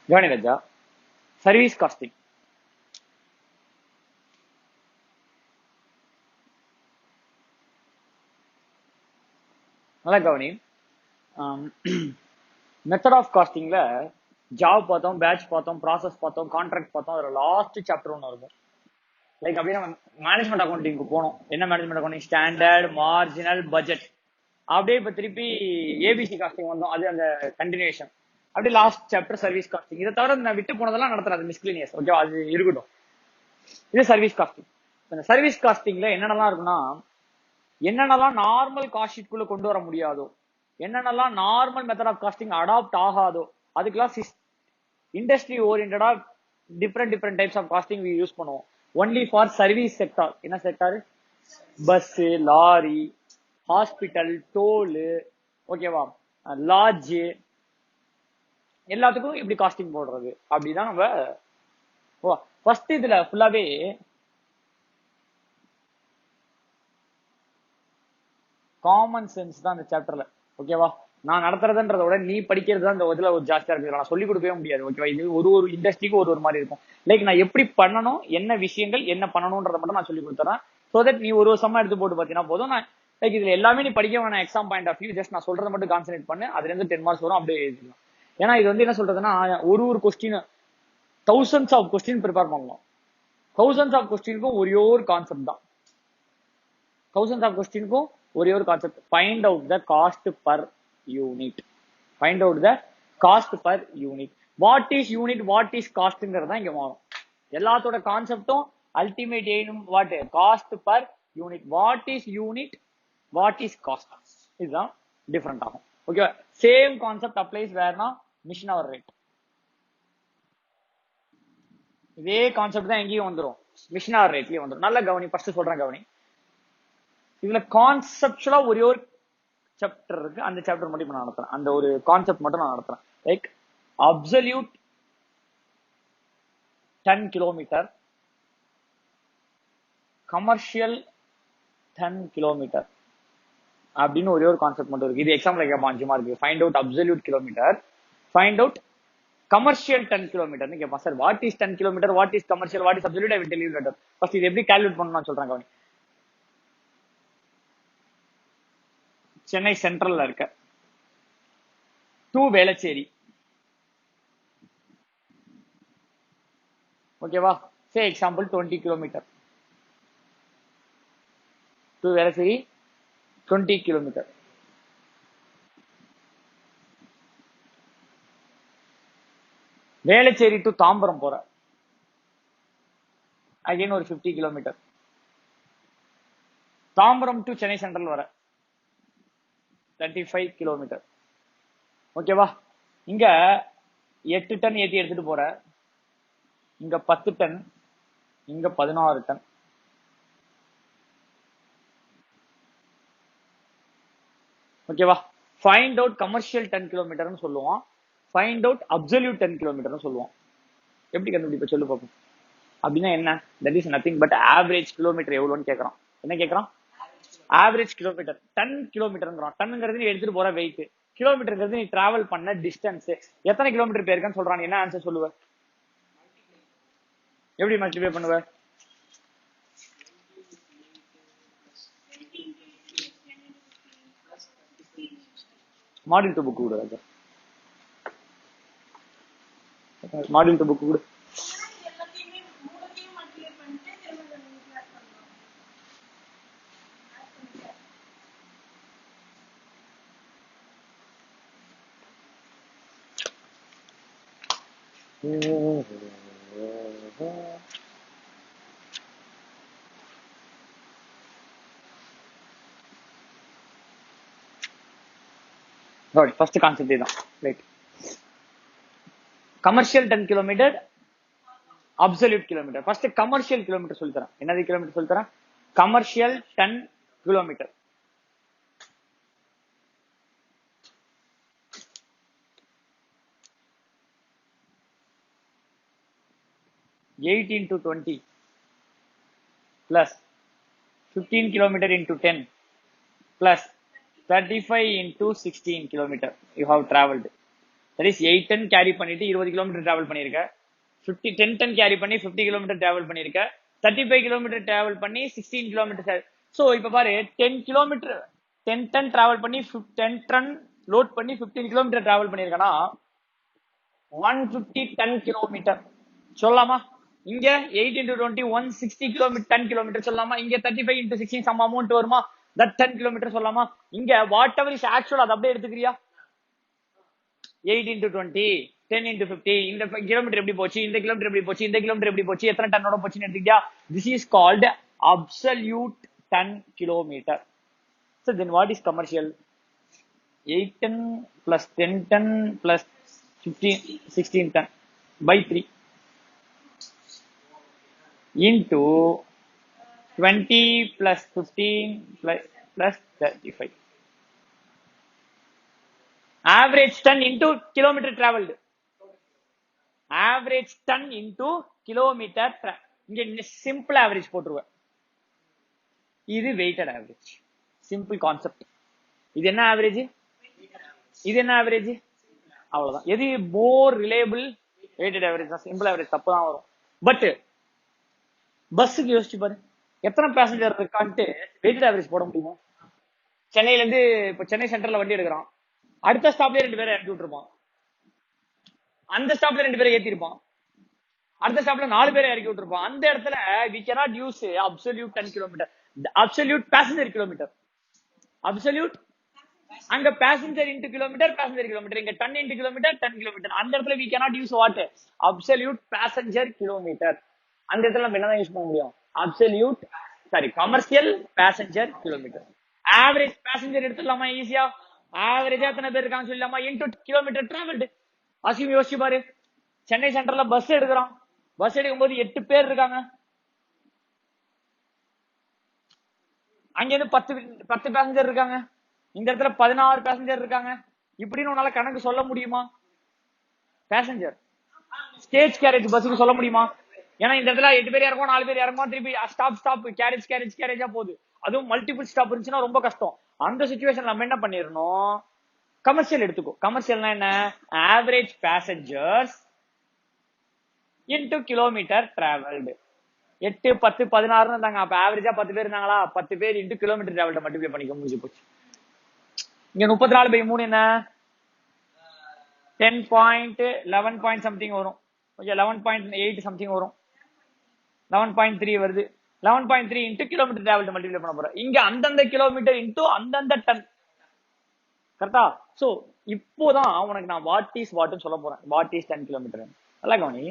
கவனி ராஜா, service costing. நல்லா கவனி. மெத்தட் ஆஃப் காஸ்டிங்ல ஜாப் பார்த்தோம், பேட்ச் பார்த்தோம், ப்ராசஸ் பார்த்தோம், கான்ட்ராக்ட் பார்த்தோம். அதுல லாஸ்ட் சாப்டர் ஒன்று இருக்கும். லைக் அப்படியே நம்ம மேனேஜ்மெண்ட் அக்கௌண்டிங்க்கு போனோம். என்ன management accounting? Standard, marginal, budget. அப்படியே இப்ப திருப்பி ஏபிசி காஸ்டிங் வந்தோம். அது அந்த கண்டினியூஷன். அப்படியே லாஸ்ட் சாப்டர் சர்வீஸ் காஸ்டிங். இதை தவிர நான் விட்டு போனதெல்லாம் நடத்துறது மிஸ்கிளினியஸ். ஓகே, அது இருக்கட்டும். இது சர்வீஸ் காஸ்டிங். இந்த சர்வீஸ் காஸ்டிங்ல என்னென்னலாம் இருக்குன்னா, என்னென்னலாம் நார்மல் காஸ்ட் ஷீட்குள்ள கொண்டு வர முடியாதோ, என்னென்னலாம் normal method of costing adopt ஆகாதோ, அதுக்கெல்லாம் இண்டஸ்ட்ரி ஓரியன்டா different types of costing use பண்ணுவோம். Only for service sector. என்ன sector? Bus, lorry, hospital, toll, ஓகேவா, லாட்ஜ், எல்லாத்துக்கும் இப்படி காஸ்டிங் போடுறது. அப்படிதான் நம்ம ஃபர்ஸ்ட் இதுல ஃபுல்லாவே காமன் சென்ஸ் தான் இந்த சாப்டர்ல. ஓகேவா, நான் நடத்துறதுன்றத விட நீ படிக்கிறது தான் இந்த இதுல ஒரு ஜாஸ்தியா இருக்கு. நான் சொல்லி கொடுக்கவே முடியாது. ஓகேவா, இது ஒரு இண்டஸ்ட்ரிக்கு ஒரு மாதிரி இருக்கும். லைக் நான் எப்படி பண்ணணும், என்ன விஷயங்கள் என்ன பண்ணணும்ன்றத மட்டும் நான் சொல்லி கொடுத்துறேன். சோ தட் நீ ஒரு சம்மா எடுத்து போட்டு பாத்தீங்கன்னா போதும். நான் லைக் இதுல எல்லாமே நீ படிக்க வேணாம். Exam point of view just நான் சொல்றதை மட்டும் கான்சென்ட்ரேட் பண்ணு. அதுல இருந்து 10 மார்க்ஸ் வரும், அப்படியே எழுதிக்கலாம். ஏன்னா இது வந்து என்ன சொல்றதுன்னா, ஒரு question thousands of question prepare பண்ணலாம். தௌசண்ட்ஸ் ஆஃப் கொஸ்டினுக்கும் ஒரே ஒரு கான்செப்ட் தான். தௌசண்ட்ஸ் ஆஃப் கொஸ்டினுக்கும் ஒரே ஒரு concept. Find out the cost per unit. Find out the cost per unit. What is unit, what is காஸ்ட்ங்கிறதா இங்க மாறும். எல்லாத்தோட கான்செப்டும் ultimate aim what? Cost per unit. What is unit, what is cost, இதுதான் different ஆகும். Okay, same concept applies வேர்னா machine hour rate. இதே concept தான் எங்கேயும் வந்துடும், மிஷின் அவர் ரேட்லயும் வந்துடும். நல்ல கவனி, ஃபர்ஸ்ட் சொல்றேன் கவனி. இதுல கான்செப்டுவலா ஒரே ஒரு சாப்டர் இருக்கு. அந்த சாப்டர் மட்டும் நான் நடத்துறேன். அந்த ஒரு கான்செப்ட் மட்டும் நான் நடத்துறேன். Like absolute 10 kilometre, commercial 10 kilometre அப்படின்னு ஒரே ஒரு கான்செப்ட் மட்டும் இருக்கு. இது எக்ஸாம்ல கேட்பான் 5 mark. Find out absolute kilometre, find out commercial 10 kilometre கேட்பான். Sir what is 10 kilometre, what is commercial, what is absolute, I will tell you later. First இது எப்படி கால்குலேட் பண்ணணும் நான் சொல்றேன் கவனி. சென்னை சென்ட்ரல்ல இருக்க டு வேளச்சேரி, ஓகேவா, சே example 20 kilometre to Velachery, 20 kilometre. Velachery to Tambaram போற, அகைன் ஒரு 50 kilometre. Tambaram to Chennai central வர 35 கிலோமீட்டர். ஓகேவா, இங்க 8 டன் ஏத்தி எடுத்துட்டு போற, இங்க 10 டன், இங்க 16 டன். ஓகேவா, ஃபைண்ட் அவுட் கமர்ஷியல் 10 கிலோமீட்டர்னு சொல்லுவான், ஃபைண்ட் அவுட் அப்சல்யூட் 10 கிலோமீட்டர்னு சொல்லுவான். எப்படி கண்டுபிடிப்ப சொல்லு பாப்போம். அப்படின்னா என்ன? That is nothing but average kilometre எவ்வளோன்னு கேட்கறான். என்ன கேட்கறான்? Average kilometre. 10 கிலோமீட்டர். டன்னுங்கிறது நீ எடுத்துட்டு போற வெயிட், கிலோமீட்டருங்கிறது நீ டிராவல் பண்ண டிஸ்டன்ஸ். எத்தனை கிலோமீட்டர் போயிருக்கன்னு சொல்றான். என்ன ஆன்சர் சொல்லுவ? எப்படி மல்டிப்ளை பண்ணுவ? மாடியூல் டு புக் கொடு ராஜா, மாடியூல் டு புக் கொடு. ஃபர்ஸ்ட் கான்செப்ட் இதுதான். Right, commercial 10 kilometre, absolute kilometre. First commercial kilometre சொல்லி தரேன். என்னது கிலோமீட்டர் சொல்லி தரேன்? Commercial 10 kilometre. Eight into 20 plus 15 kilometer into 10 plus 35 into 16 kilometer you have traveled. That is 8 ton carry பண்ணிட்டு 20 kilometre travel பண்ணிருக்க. 10 ton carry பண்ணி 50 kilometre travel பண்ணிருக்க. 35 kilometre travel பண்ணி 16 கிலோமீட்டர். சோ இப்ப பாரு 10 கிலோமீட்டர் 10 டன் டிராவல் பண்ணி 10 டன் லோட் பண்ணி 15 kilometre travel பண்ணிருக்கனா 150 ton kilometre சொல்லலாமா? இங்க 8 into 20 160 கிலோமீட்டர் 10 கிலோமீட்டர் சொல்லலாமா? இங்க 35 into 16 சம் அமௌண்ட் வருமா? தட் 10 கிலோமீட்டர் சொல்லலாமா? இங்க வாட் எவர் இஸ் ஆக்சுவல் அது அப்படியே எடுத்துக்கிறியா? 8 into 20 10 into 50 இந்த கிலோமீட்டர் எப்படி போச்சு, இந்த கிலோமீட்டர் எப்படி போச்சு, இந்த கிலோமீட்டர் எப்படி போச்சு, எத்தனை டன்னோட போச்சுன்னு எடுத்துக்கிட்டியா? This is called absolute ton kilometre. So then what is commercial? 8 ton plus 10 ton plus 15 16 ton by 3 into 20 plus 15 plus 35. Average ton into kilometer traveled. Average ton into kilometer இங்க simple average போட்டுருவேன். இது weighted average. Simple concept. இது என்ன average? இது என்ன average? அவ்வளவுதான். எது more reliable? weighted average தான். simple average தப்பு தான் வரும். பட் பஸ்ஸுக்கு யோசிச்சு பாரு, எத்தனை பேசஞ்சர் இருக்கான்ட்டு வெயிட்டட் ஆவரேஜ் போட முடியுமா? சென்னையில இருந்து இப்ப சென்னை சென்ட்ரல்ல வண்டி எடுக்கிறான், அடுத்த ஸ்டாப்ல 2 பேரை இறக்கி விட்டுருப்பான், அந்த ஸ்டாப்ல 2 பேரை ஏத்திருப்பான், அடுத்த ஸ்டாப்ல 4 பேரை இறக்கி விட்டுருப்பான். அந்த இடத்துல we cannot use absolute 10 kilometer, absolute passenger kilometer, absolute அங்க passenger into kilometer, passenger kilometer, இங்க ton into kilometer, ton kilometer. அந்த இடத்துல we cannot use what? Absolute passenger kilometer. அந்த இடத்துல நம்ம என்னதான் யூஸ் பண்ண முடியும்? Absolute commercial passenger kilometre. Average passenger எடுத்துடலாமா? ஈஸியா ஆவரேஜா எத்தனை பேர் இருக்காங்க சொல்லலாமா? Into kilometre travelled. அசியும் யோசிச்சு பாரு, சென்னை சென்ட்ரல்ல பஸ் எடுக்கிறான், பஸ் எடுக்கும் போது 8 பேர் இருக்காங்க, அங்க இருந்து 10 பேசஞ்சர் இருக்காங்க, இந்த இடத்துல 16 பேசஞ்சர் இருக்காங்க. இப்படின்னு உன்னால கணக்கு சொல்ல முடியுமா? பேசஞ்சர் ஸ்டேஜ் கேரேஜ் பஸ்ஸுக்கு சொல்ல முடியுமா? ஏன்னா இந்த இடத்துல 8 பேர் இறங்கும், 4 பேர் இறங்கும், திருப்பி ஸ்டாப் கேரேஜா போகுது. அதுவும் மல்டிபிள் ஸ்டாப் இருந்துச்சுன்னா ரொம்ப கஷ்டம். அந்த சிச்சுவேஷன் நம்ம என்ன பண்ணிடணும்? கமர்ஷியல் எடுத்துக்கோ. கமர்ஷியல்னா என்ன? Average passengers into kilometre travelled. 8 10 16 இருந்தாங்க, அப்ப ஆவரேஜா 10 பேர் இருந்தாங்களா? 10 பேர் இன்டு கிலோமீட்டர் டிராவல்ட மல்டிப்ளை பண்ணிக்க முடிஞ்சு போச்சு. இங்க 34/3 என்ன? 10.11 பாயிண்ட் சம்திங் வரும். ஓகே, 11.8 சம்திங் வரும், 11.3 வருது. 11.3 இன்டு கிலோமீட்டர் டிராவல் மல்டிப்ளை பண்ண போறோம். இங்க அந்தந்த கிலோமீட்டர் இன்டு அந்தந்த டன். கரெக்டா? சோ இப்போதான் உனக்கு நான் வாட் இஸ் சொல்ல போறேன். What is 10 kilometre? நல்லா கவனி.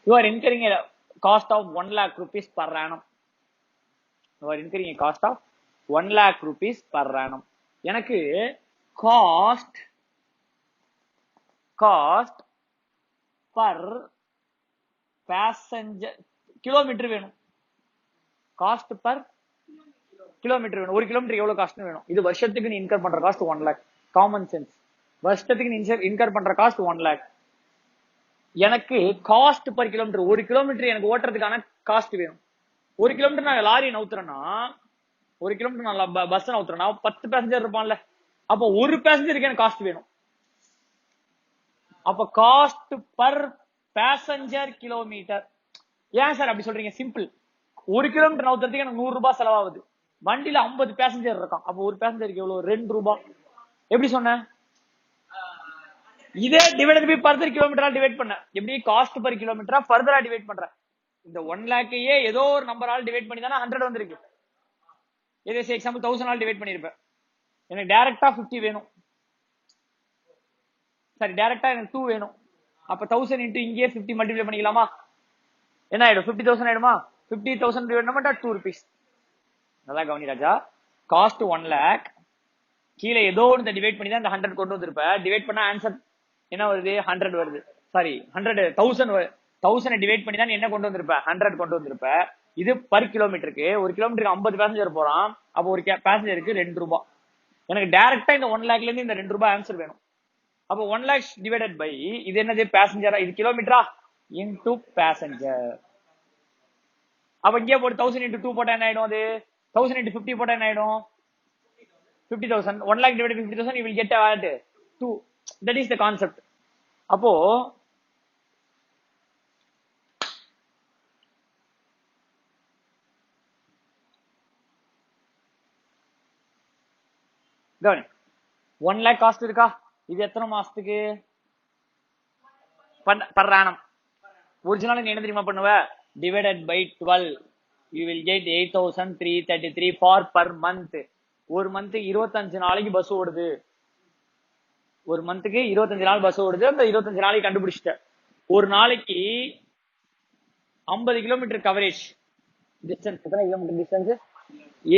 You are incurring a cost of 1 lakh rupees per annum. You are incurring a cost of 1 lakh rupees per annum. எனக்கு காஸ்ட் பர் பேசஞ்சர் கிலோமீட்டர் வேணும். காஸ்ட் பர் கிலோமீட்டர் வேணும். ஒரு kilometre எவ்வளவு cost வேணும்? இது வருஷத்துக்கு நீ இன்கர் பண்ற காஸ்ட் 1 lakh. Common sense. வருஷத்துக்கு நீ இன்கர் பண்ற காஸ்ட் 1 lakh. எனக்கு காஸ்ட் பர் கிலோமீட்டர், ஒரு கிலோமீட்டர் எனக்கு ஓட்டுறதுக்கான காஸ்ட் வேணும். ஒரு கிலோமீட்டர் நான் லாரி நவுத்துறேன்னா, ஒரு கிலோமீட்டர் நான் பஸ் நவுத்துறேன்னா 10 பேசஞ்சர் இருப்பான்ல, அப்போ ஒரு பேசஞ்சருக்கு எனக்கு காஸ்ட் வேணும். அப்ப காஸ்ட் பர் பேசஞ்சர் கிலோமீட்டர். ஏன் சார் அப்படி சொல்றீங்க? சிம்பிள். ஒரு கிலோமீட்டர் நவுத்துறதுக்கு எனக்கு 100 ரூபாய் செலவாகுது. வண்டியில 50 பேசஞ்சர் இருக்கான், அப்போ ஒரு பேசஞ்சருக்கு எவ்வளவு? 2 ரூபாய். எப்படி சொன்ன? இதே டிவைட் பை ஃபர்தர் கிலோமீட்டரா டிவைட் பண்ண. எப்படி? காஸ்ட் பர் கிலோமீட்டரா ஃபர்தரா டிவைட் பண்ற. இந்த 1 லாக்கையே ஏதோ ஒரு நம்பரால் டிவைட் பண்ணி தானே 100 வந்திருக்கு. இதே எக்ஸாம்பிள் 1000 ஆல் டிவைட் பண்ணிருப்பேன். எனக்கு டைரக்டா 50 வேணும், சரி டைரக்டா எனக்கு 2 வேணும். அப்ப 1000 இன்டு இங்கே 50 மல்டிப்ளை பண்ணிக்கலாமா? என்ன ஆயிடும்? 50,000 ஆயிடுமா? 50,000 டிவைட் பண்ணா 2 rupees. நல்லா கவனி ராஜா. காஸ்ட் 1 lakh, கீழே ஏதோ ஒன்று டிவைட் பண்ணி தான் இந்த 100 கொண்டு வந்திருப்ப. டிவைட் பண்ணா ஆன்சர் என்ன வருது? 100 வருது. சாரி 1000 டிவைட் பண்ணி தான் என்ன கொண்டு வந்திருப்ப? 100 கொண்டு வந்திருப்ப. இது பர் கிலோமீட்டருக்கு. ஒரு கிலோமீட்டருக்கு 50 பேசஞ்சர் போறான், அப்போ ஒரு பேசஞ்சருக்கு 2 ரூபாய். எனக்கு டைரக்டா இந்த 1 lakhல இருந்து இந்த 2 ரூபாய் ஆன்சர் வேணும். அப்போ 1 lakh டிவைடட் பை இது என்னது? பேசஞ்சரா? இது கிலோமீட்டரா? Into passenger. அப்ப இங்கே போட்டு 1000 into 2 போட்டா என்ன ஆயிடும்? அது 1000 into 50 போட்டா என்ன ஆயிடும்? 50,000. 1 lakh divided by 50,000 you will get what? 2. That is the concept. அப்போ கவனி 1 lakh காஸ்ட் இருக்கா? இது எத்தனை மாசத்துக்கு பர் ஆனம்? ஒரிஜினல் நீ என்ன தெரியுமா பண்ணுவ? Divided by 12 you will get 8333 for per month. ஒரு மந்த் 25 நாளைக்கு பஸ் ஓடுது. ஒரு மந்த்துக்கு 25 நாள் பஸ் ஓடுது. அந்த 25 நாளைக்கு கண்டுபிடிச்சிட்ட. ஒரு நாளைக்கு 50 கிலோமீட்டர் கவரேஜ். டிஸ்டன்ஸ் எத்தனை கிலோமீட்டர் டிஸ்டன்ஸ்?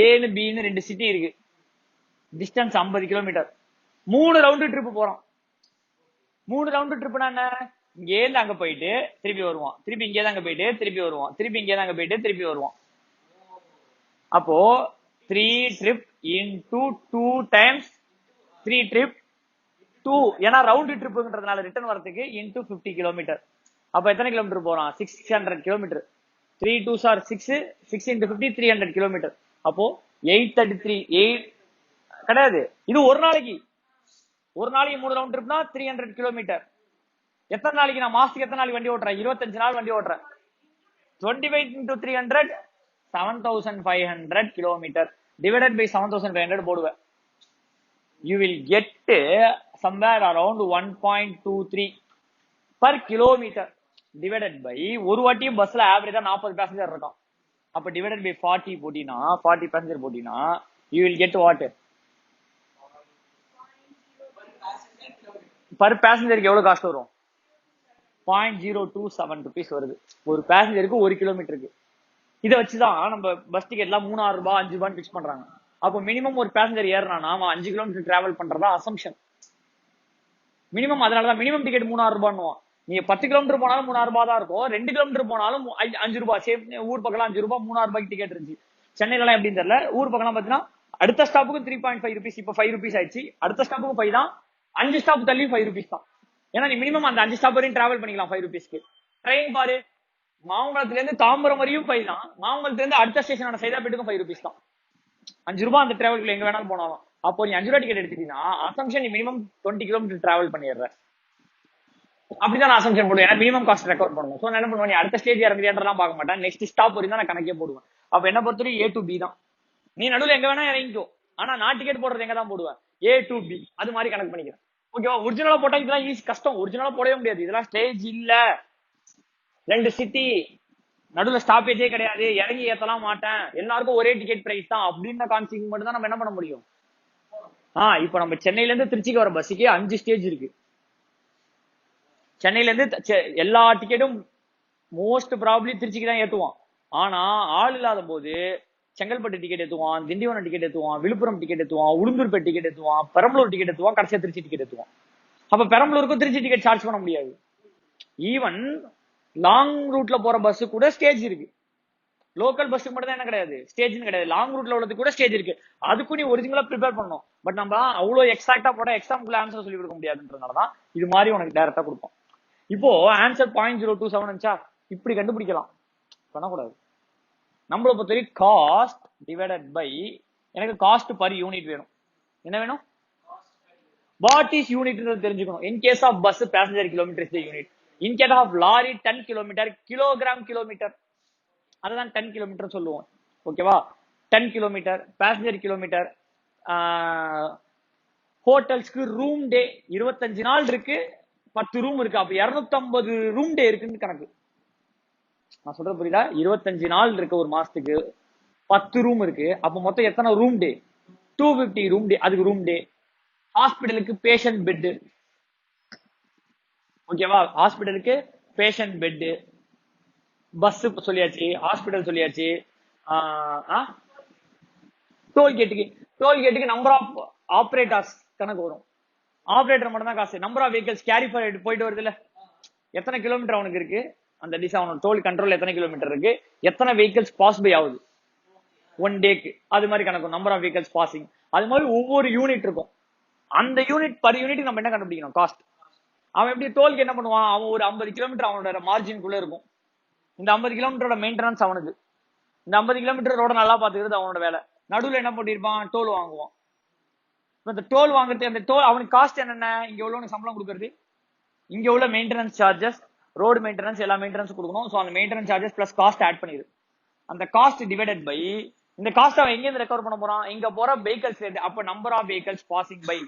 ஏன்னு பின்னு 2 சிட்டி இருக்கு. Distance 50 kilometre. 3 ரவுண்டு ட்ரிப் போறோம். 3 ரவுண்டு ட்ரிப்னா என்ன? இங்கே இருந்து அங்க போயிட்டு திருப்பி வருவான், திருப்பி இங்கே தான் அங்க போயிட்டு திருப்பி வருவான், திருப்பி இங்கே தான் அங்க போயிட்டு திருப்பி வருவான். அப்போ 3 ட்ரிப் இன்டூ 2 டைம்ஸ் 3 ட்ரிப் 2, ஏன்னா ரவுண்ட் ட்ரிப்ன்றதுனால ரிட்டர்ன் வரதுக்கு இன்டூ 50 கிலோமீட்டர். அப்ப எத்தனை கிலோமீட்டர் போறான்? 600 kilometre. 3 2s are 6, 6 into 50 300 kilometre. அப்போ 833 8 கிடையாது. இது ஒரு நாளைக்கு 3 ரவுண்ட் ட்ரிப்னா 300 கிலோமீட்டர். எத்தனை நாளைக்கு? நான் மாசத்துக்கு எத்தனை நாளைக்கு வண்டி ஓட்டுறேன்? 25 நாள் வண்டி ஓட்டுறேன். 25 into 300 7500 கிலோமீட்டர். டிவைடட் பை 7500 போடுவேன். You will get somewhere around 1.23 per kilometer divided by ஒரு வாட்டியும் பஸ்ல ஆவரேஜா 40 பேசஞ்சர் இருக்கும். அப்ப டிவைடட் பை 40 போட்டினா 40 பேசஞ்சர் போட்டினா you will get what? Per பேசஞ்சருக்கு எவ்வளவு காஸ்ட் வரும்? 0.027 rupees வருது ஒரு பேசஞ்சருக்கு 1 கிலோமீட்டருக்கு. இதை வச்சுதான் நம்ம பஸ் டிக்கெட் எல்லாம் 3000 ரூபாய் 5 ரூபாய் பிக்ஸ் பண்றாங்க. அப்போ மினிமம் ஒரு பேசஞ்சர் ஏறினா அவன் 5 கிலோமீட்டர் டிராவல் பண்றதா அசம்ஷன் மினிமம். அதனாலதான் மினிமம் டிக்கெட் 3000 ரூபாய். நீங்க 10 கிலோமீட்டர் போனாலும் 3000 ரூபாய் தான் இருக்கும். 2 கிலோமீட்டர் போனாலும் 5 ரூபாய். சேஃப் ஊர் பக்கம் 5 ரூபாய் 3000 ரூபாய்க்கு டிக்கெட் இருந்துச்சு. சென்னையில எல்லாம் எப்படின்னு தெரியல. ஊர் பக்கம் பாத்தீங்கன்னா அடுத்த ஸ்டாப்புக்கு 3.5 rupees, இப்ப 5 rupees ஆயிடுச்சு. அடுத்த ஸ்டாப்புக்கு 5 தான். 5 ஸ்டாப் தள்ளி 5 rupees தான். ஏன்னா நீ மினிமம் அந்த 5 ஸ்டாப் வரையும் டிராவல் பண்ணிக்கலாம் 5 rupeesக்கு. ட்ரெயின் பாரு, மாமங்கலத்துல இருந்து தாம்பரம் வரையும் 5 தான். மாமங்கலத்துல இருந்து அடுத்த ஸ்டேஷனான சைதாப்பேட்டுக்கும் 5 rupees தான். 5 ரூபாய் அந்த டிராவல் எங்க வேணாலும் போனாலும். அப்போ நீ 5 ரூபாய் டிக்கெட் எடுத்துட்டீங்கன்னா அசம்ஷன் நீ மினிமம் 20 கிலோமீட்டர் டிராவல் பண்ணிடுற. அப்படிதான் நான் அசம்ஷன் போடுவேன். ஏன்னா மினிமம் காஸ்ட் ரெக்கார்ட் பண்ணணும். சோ நான் என்ன பண்ணுவேன்? நீ அடுத்த ஸ்டேஜ் இறங்குறியான்றலாம் பார்க்க மாட்டேன். நெக்ஸ்ட் ஸ்டாப் வரையும் தான் நான் கணக்கே போடுவேன். அப்ப என்ன பொறுத்தவரை A to B தான். நீ நடுவில் எங்க வேணா இறங்கிக்கோ. ஆனா நான் டிக்கெட் போடுறது எங்க தான் போடுவேன்? A to B. அது மாதிரி கணக்கு பண்ணிக்கிறேன். ஓகேவா? ஒரிஜினலா போட்டா இதெல்லாம் ஈஸி, கஷ்டம். ஒரிஜினலா போடவே முடியாது. இதெல்லாம் ஸ்டேஜ் இல்ல, 2 சிட்டி, நடுவுல ஸ்டாப்பேஜே கிடையாது, இறங்கி ஏத்தலாம் மாட்டேன், எல்லாருக்கும் ஒரே டிக்கெட் பிரைஸ் தான் அப்படின்ற கான்செப்ட் மட்டும் தான் நம்ம என்ன பண்ண முடியும். இப்ப நம்ம சென்னையில இருந்து திருச்சிக்கு வர பஸ்ஸுக்கே 5 ஸ்டேஜ் இருக்கு. சென்னையில இருந்து எல்லா டிக்கெட்டும் மோஸ்ட் ப்ராபப்ளி திருச்சிக்கு தான் ஏத்துவான். ஆனா ஆள் இல்லாத போது செங்கல்பட்டு டிக்கெட் ஏத்துவான், திண்டிவனம் டிக்கெட் ஏத்துவான், விழுப்புரம் டிக்கெட் ஏத்துவான், உளுந்தூர்பேட் டிக்கெட் ஏத்துவான், பெரம்பலூர் டிக்கெட் ஏத்துவான், கடைசியா திருச்சி டிக்கெட் ஏத்துவான். அப்ப பெரம்பலூருக்கும் திருச்சி டிக்கெட் சார்ஜ் பண்ண முடியாது. ஈவன் லாங் ரூட்ல போற பஸ் கூட ஸ்டேஜ் இருக்கு. லோக்கல் பஸ்ஸுக்கு மட்டும் தான் என்ன கிடையாது, ஸ்டேஜ்னு கிடையாது. லாங் ரூட்ல உள்ளது கூட ஸ்டேஜ் இருக்கு. அதுக்கும் நீ ஒரிஜினலா ப்ரிப்பேர் பண்ணணும். பட் நம்ம அவ்வளவு எக்ஸாக்டா போட எக்ஸாம்பிள் ஆன்சர் சொல்லி கொடுக்க முடியாதுன்றதுனாலதான் இது மாதிரி உனக்கு டைரக்டா கொடுப்போம். இப்போ ஆன்சர் 0.027 இருந்துச்சா, இப்படி கண்டுபிடிக்கலாம். பண்ணக்கூடாது. நம்மளை பொறுத்தவரைக்கும் காஸ்ட் டிவைடட் பை, எனக்கு காஸ்ட் பர் யூனிட் வேணும். என்ன வேணும்? வாட் இஸ் யூனிட் தெரிஞ்சுக்கணும். In case of bus passenger kilometre is the unit. In case of lorry 10 kilometre, kilogram kilometre, அதுதான் 10 கிலோமீட்டர் சொல்லுவோம். ஓகேவா? 10 கிலோமீட்டர் பேசஞ்சர் கிலோமீட்டர். ஹோட்டல்ஸ்க்கு ரூம் டே 25 நாள் இருக்கு, 10 ரூம் இருக்கு. அப்ப 250 ரூம் டே இருக்குன்னு கணக்கு. நான் சொல்றது புரியுதா? 25 நாள் இருக்கு ஒரு மாசத்துக்கு, 10 ரூம் இருக்கு. அப்ப மொத்தம் எத்தனை ரூம் டே? 250 ரூம் டே. அதுக்கு ரூம் டே. ஹாஸ்பிட்டலுக்கு பேஷண்ட் பெட். ஓகேவா? ஹாஸ்பிட்டலுக்கு பேஷண்ட் பெட். பஸ் சொல்லியாச்சு, ஹாஸ்பிட்டல் சொல்லியாச்சு. டோல்கேட்டுக்கு நம்பர் ஆஃப் ஆபரேட்டர்ஸ் கணக்கு வரும். ஆபரேட்டர் மட்டும் தான் காசு. Number of vehicles carry forward போயிட்டு வருது இல்ல, எத்தனை கிலோமீட்டர் அவனுக்கு இருக்கு, அந்த டிஸ் அவனோட டோல் கண்ட்ரோல் எத்தனை கிலோமீட்டர் இருக்கு, எத்தனை வெஹிக்கல்ஸ் பாஸ் பை ஆகுது 1 டேக்கு, அது மாதிரி கணக்கு. Number of vehicles passing. அது மாதிரி ஒவ்வொரு யூனிட் இருக்கும். அந்த யூனிட் பர் யூனிட் நம்ம என்ன கண்டுபிடிக்கணும்? காஸ்ட். அவன் எப்படி டோல்க்கு என்ன பண்ணுவான்? அவன் ஒரு 50 கிலோமீட்டர் அவனோட மார்ஜின்குள்ள இருக்கும். இந்த 50 கிலோமீட்டரோட மெயின்டெனன்ஸ் அவனுக்கு. இந்த 50 கிலோமீட்டர் ரோட நல்லா பாத்துக்கிறது அவனோட வேலை. நடுவில் என்ன பண்ணிருப்பான்? டோல் வாங்குவான். இந்த டோல் வாங்குறது, அந்த டோல் அவனுக்கு காஸ்ட் என்னென்ன? இங்க எவ்வளவு சம்பளம் கொடுக்கறது, இங்க உள்ள மெயின்டெனன்ஸ் சார்ஜஸ், ரோடு மெயின்டெனன்ஸ், எல்லா மெயின்டெனன்ஸ் கொடுக்கணும். சோ அந்த maintenance charges plus cost add பண்ணிடு. அந்த காஸ்ட் டிவைடட் பை இந்த காஸ்ட் அவன் எங்க இருந்து ரெக்கவர் பண்ண போறான்? இங்க போற வெஹிக்கல்ஸ்ல இருந்து. அப்ப number of vehicles passing by.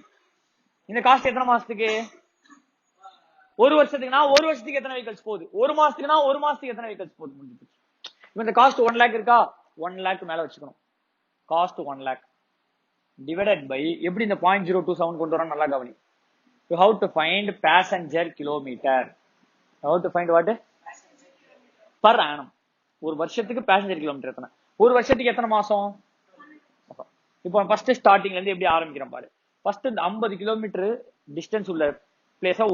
இந்த காஸ்ட் எத்தனை மாசத்துக்கு? ஒரு வருஷத்துக்குனா ஒரு வருஷத்துக்கு எத்தனை வெஹிக்கல்ஸ் போகுது? ஒரு மாசத்துக்குனா ஒரு மாசத்துக்கு எத்தனை வெஹிக்கல்ஸ் போகுது? முடிஞ்சு. இப்ப இந்த காஸ்ட் 1 lakh இருக்கா? 1 lakh மேல வச்சுக்கணும். காஸ்ட் 1 lakh டிவைடட் பை எப்படி இந்த 0.027 கொண்டு வரோம் நல்லா கவனி. You have to find passenger kilometer. You have to find what? Per annum. ஒரு வருஷத்துக்கு பேசஞ்சர் கிலோமீட்டர் எத்தனை? ஒரு வருஷத்துக்கு எத்தனை மாசம்? இப்போ ஃபர்ஸ்ட் ஸ்டார்டிங்ல இருந்து எப்படி ஆரம்பிக்கிறோம் பாரு. ஃபர்ஸ்ட் இந்த 50 கிலோமீட்டர் டிஸ்டன்ஸ் உள்ள பிளேஸா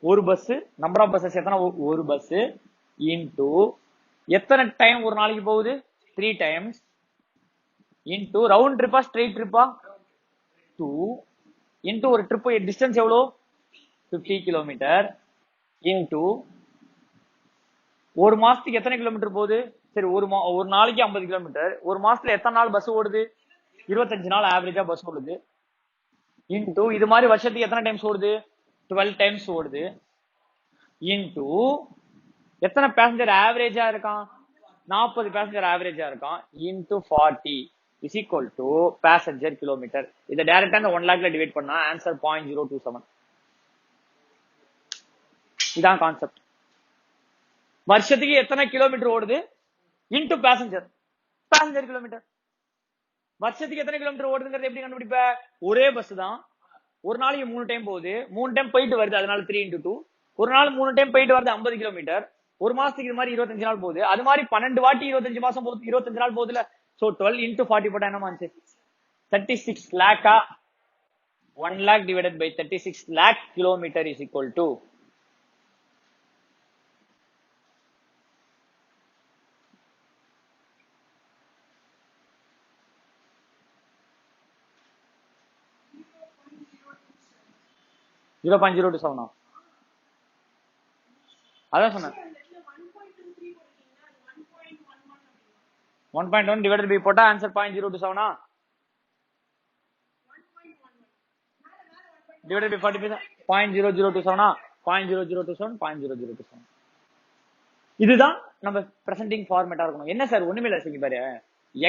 ஒரு பஸ் நம்பர் ஆஃப் பஸ்ஸஸ் எத்தனை? ஒரு பஸ் இன்டு எத்தனை டைம் ஒரு நாளைக்கு போகுது? 3 times இன்டு ரவுண்ட் ட்ரிப்பா ஸ்ட்ரெயிட் ட்ரிப்பா? 2 இன்டு ஒரு ட்ரிப் டிஸ்டன்ஸ் எவ்வளோ? 50 கிலோமீட்டர் இன்டு ஒரு மாசத்துக்கு எத்தனை கிலோமீட்டர் போகுது? சரி, ஒரு நாளைக்கு 50 கிலோமீட்டர். ஒரு மாசத்துல எத்தனை நாள் பஸ் ஓடுது? 25 நாள் ஆவரேஜா பஸ் ஓடுது. இன்டு இது மாதிரி வருஷத்துக்கு எத்தனை டைம்ஸ் ஓடுது? 12 டைம்ஸ் ஓடுது. இன்டு எத்தனை பேசஞ்சர் ஆவரேஜா இருக்கான்? 40 பேசஞ்சர் ஆவரேஜா இருக்கான். Into 40 is equal to passenger kilometre. இதை டைரக்டா இந்த 1 lakhல டிவைட் பண்ணா ஆன்சர் 0.027. இதான் கான்செப்ட். வருஷத்துக்கு எத்தனை கிலோமீட்டர் ஓடுது இன்டு பேசஞ்சர் கிலோமீட்டர். வருஷத்துக்கு எத்தனை கிலோமீட்டர் ஓடுதுங்கிறது எப்படி கண்டுபிடிப்ப? ஒரே பஸ் தான், ஒரு நாளைக்கு 3 டைம் போகுது, 3 டைம் போயிட்டு வருது, அதனால 3 into 2. ஒரு நாள் 3 டைம் போயிட்டு வருது 50 கிலோமீட்டர். ஒரு மாசத்துக்கு இது மாதிரி 25 நாள் போகுது. அது மாதிரி 12 வாட்டி 25 மாசம் போகுது, 25 நாள் போகுதுல. சோ 12 into 40 போட்டா என்ன ஆச்சு? 36 lakh. 1 lakh divided by 36 lakh kilometer is equal to 0.027. அதான் சொன்னேன். 1.1 divided by போட்டா ஆன்சர் 0.027. divided by 40 0.0027. 0.0027. இதுதான் நம்ம பிரசன்டிங் ஃபார்மேட்டா இருக்கணும். என்ன சார் ஒண்ணுமே இல்ல சொல்லி பாரு.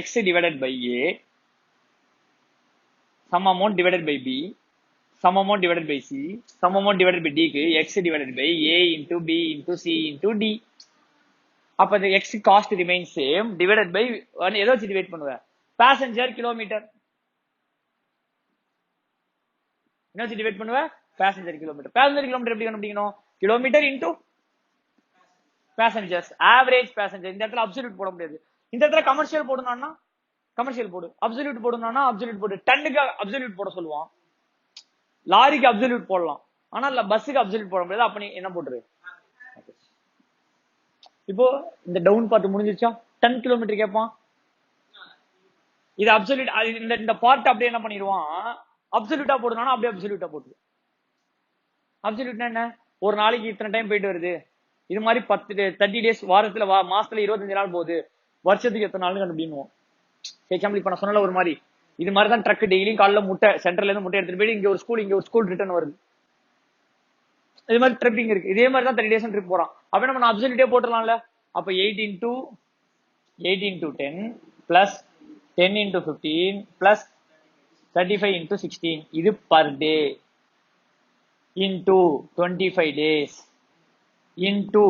x divided by a some amount divided by b some amount divided by c some amount divided by d க்கு x divided by a into b into c into d. அப்ப the x cost remains same divided by எதை வச்சு divide பண்ணுவ? Passenger kilometre. என்ன வச்சு divide பண்ணுவ? Passenger kilometre. Passenger kilometre எப்படி கண்டுபிடிக்கணும்? Kilometre into passengers, average passenger. இந்த இடத்துல அப்சல்யூட் போட முடியாது. இந்த இடத்துல கமர்ஷியல் போடணும்னா கமர்ஷியல் போடு, அப்சல்யூட் போடணும்னா அப்சல்யூட் போடு. டன்னுக்கு அப்சல்யூட் போட சொல்லுவான், லாரிக்கு அப்சல்யூட் போடலாம், ஆனா பஸ்ஸுக்கு அப்சல்யூட் போட முடியாது. அப்ப நீ என்ன போட்டுரு? இப்போ இந்த டவுன் பார்ட் முடிஞ்சிருச்சா? 10 கிலோமீட்டர் கேட்பான். இது அப்சல்யூட். இந்த பார்ட் அப்படியே என்ன பண்ணிடுவான்? அப்சல்யூட்டா போடணும்னா அப்படியே அப்சல்யூட்டா போட்டு. அப்சல்யூட்னா என்ன? ஒரு நாளைக்கு இத்தனை டைம் போயிட்டு வருது. இது மாதிரி 30 டேஸ், வாரத்துல மாசத்துல 25 நாள் போகுது, வருஷத்துக்கு எத்தனை நாள் கண்டுபிடிக்கணும்? எக்ஸாம்பிள் இப்ப நான் சொன்ன ஒரு மாதிரி இது மாதிரி தான் ட்ரக் டெய்லியும் காலைல முட்டை சென்டர்ல இருந்து முட்டை எடுத்துட்டு போய் இங்க ஒரு ஸ்கூல் ரிட்டர்ன் வருது. இது மாதிரி ட்ரிப்பிங் இருக்கு. இதே மாதிரி தான் 30 டேஸ் ட்ரிப் போறான். அப்ப நம்ம அப்சல்யூட்டே போட்டுடலாம்ல. அப்ப 8 into 10 plus 10 into 15 plus 35 into 16 இது per day into 25 days into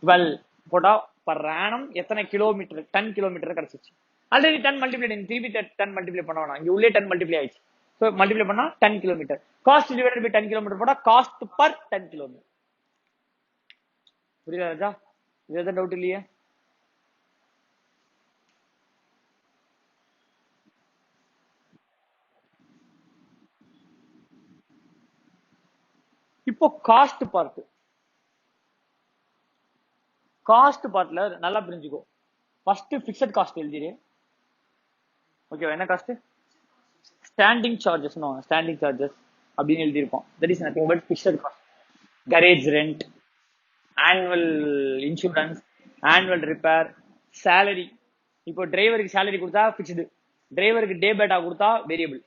12 போட்டா பர் ஆனம் எத்தனை கிலோமீட்டர்? 10 கிலோமீட்டர் கிடைச்சிச்சு. ஆல்ரெடி 10 மல்டிப்ளை, திருப்பி 10 மல்டிப்ளை பண்ண வேணாம், இங்க உள்ளே 10 மல்டிப்ளை ஆயிடுச்சு. ஸோ மல்டிப்ளை பண்ணா 10 kilometre. Cost divided by 10 kilometre போட்டா காஸ்ட் பர் 10 கிலோமீட்டர். புரியுதா ராஜா? இது எதாவது டவுட் இல்லையே? இப்போ காஸ்ட் பார்ட்ல நல்லா புரிஞ்சுக்கோ. ஃபர்ஸ்ட் பிக்ஸட் காஸ்ட் எழுதிரு. ஓகேவா? என்ன காஸ்ட்? ஸ்டாண்டிங் சார்ஜஸ் அப்படின்னு எழுதியிருப்போம். That is nothing but fixed cost. Garage rent, annual insurance, annual repair, salary. இப்போ டிரைவருக்கு சேலரி கொடுத்தா பிக்ஸ்டு, டிரைவருக்கு டே பேட்டா கொடுத்தா வேரியபிள்.